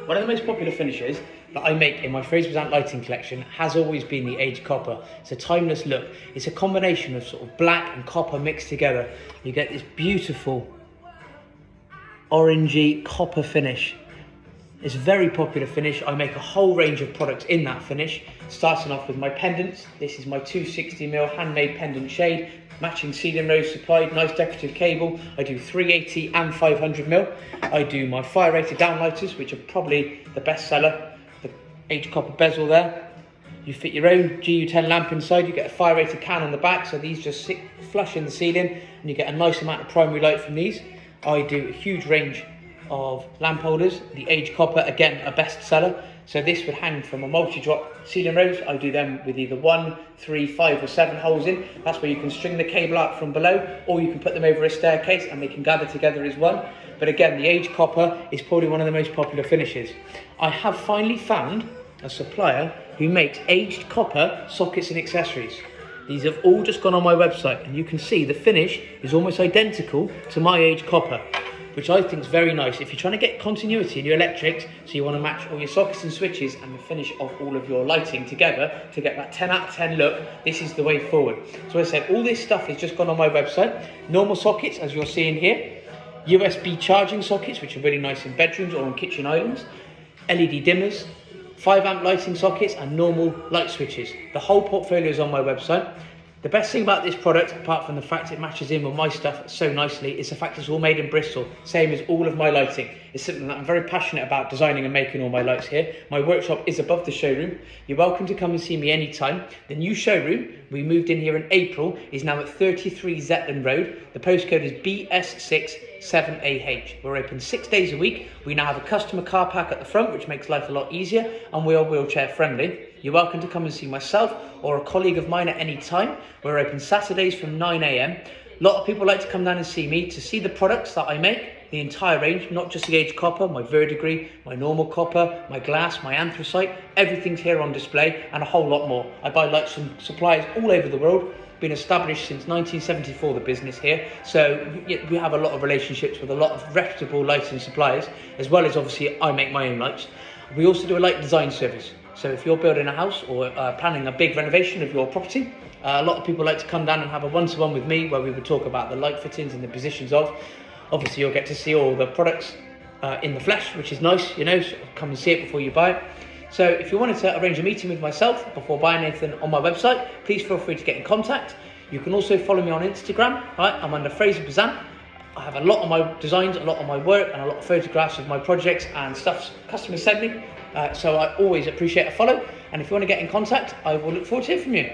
One of the most popular finishes that I make in my Fraser Bazant lighting collection has always been the aged copper. It's a timeless look. It's a combination of sort of black and copper mixed together. You get this beautiful orangey copper finish. It's a very popular finish. I make a whole range of products in that finish, starting off with my pendants. This is my 260mm handmade pendant shade, matching ceiling rose supplied, nice decorative cable. I do 380 and 500mm. I do my fire rated downlighters, which are probably the best seller. The aged copper bezel there. You fit your own GU10 lamp inside, you get a fire rated can on the back, so these just sit flush in the ceiling and you get a nice amount of primary light from these. I do a huge range of lamp holders. The aged copper, again, a best seller. So this would hang from a multi-drop ceiling rose. I do them with either 1, 3, 5 or 7 holes in. That's where you can string the cable out from below, or you can put them over a staircase and they can gather together as one. But again, the aged copper is probably one of the most popular finishes. I have finally found a supplier who makes aged copper sockets and accessories. These have all just gone on my website, and you can see the finish is almost identical to my aged copper, which I think is very nice. If you're trying to get continuity in your electrics, so you want to match all your sockets and switches and the finish of all of your lighting together to get that 10 out of 10 look, this is the way forward. So as I said, all this stuff has just gone on my website. Normal sockets, as you're seeing here. USB charging sockets, which are really nice in bedrooms or on kitchen islands. LED dimmers, 5 amp lighting sockets and normal light switches. The whole portfolio is on my website. The best thing about this product, apart from the fact it matches in with my stuff so nicely, is the fact it's all made in Bristol, same as all of my lighting. It's something that I'm very passionate about, designing and making all my lights here. My workshop is above the showroom. You're welcome to come and see me anytime. The new showroom, we moved in here in April, is now at 33 Zetland Road. The postcode is BS6 7AH. We're open 6 days a week. We now have a customer car park at the front, which makes life a lot easier, and we are wheelchair friendly. You're welcome to come and see myself or a colleague of mine at any time. We're open Saturdays from 9 AM. A lot of people like to come down and see me to see the products that I make, the entire range, not just the aged copper, my verdigris, my normal copper, my glass, my anthracite. Everything's here on display and a whole lot more. I buy lights from suppliers all over the world. Been established since 1974, the business here, so we have a lot of relationships with a lot of reputable lighting suppliers, as well as obviously I make my own lights. We also do a light design service, so if you're building a house or planning a big renovation of your property, a lot of people like to come down and have a one-to-one with me where we would talk about the light fittings and the positions of. Obviously you'll get to see all the products in the flesh, which is nice, you know, so come and see it before you buy it. So if you wanted to arrange a meeting with myself before buying anything on my website, please feel free to get in contact. You can also follow me on Instagram, right? I'm under Fraser Bazant. I have a lot of my designs, a lot of my work, and a lot of photographs of my projects and stuff customers send me. So I always appreciate a follow. And if you want to get in contact, I will look forward to hearing from you.